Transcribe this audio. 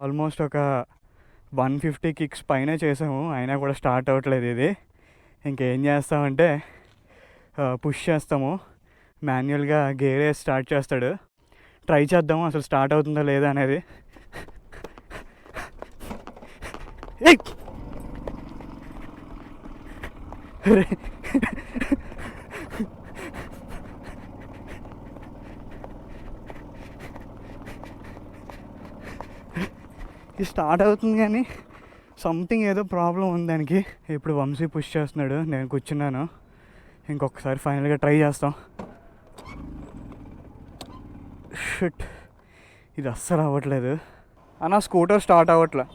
Almost ఒక 150 kicks పైన చేసాము, అయినా కూడా స్టార్ట్ అవ్వట్లేదు ఇది. ఇంకేం చేస్తామంటే పుష్ చేస్తాము, మాన్యువల్గా గేర్ వేసి స్టార్ట్ చేస్తాడు. ట్రై చేద్దాము అసలు స్టార్ట్ అవుతుందా లేదా అనేది. ఇది స్టార్ట్ అవుతుంది కానీ సంథింగ్ ఏదో ప్రాబ్లం ఉంది దానికి. ఇప్పుడు వంశీ పుష్ చేస్తున్నాడు, నేను కూర్చున్నాను. ఇంకొకసారి ఫైనల్గా ట్రై చేస్తాం. షిట్, ఇది అస్సలు అవ్వట్లేదు అన్న, స్కూటర్ స్టార్ట్ అవ్వట్లే.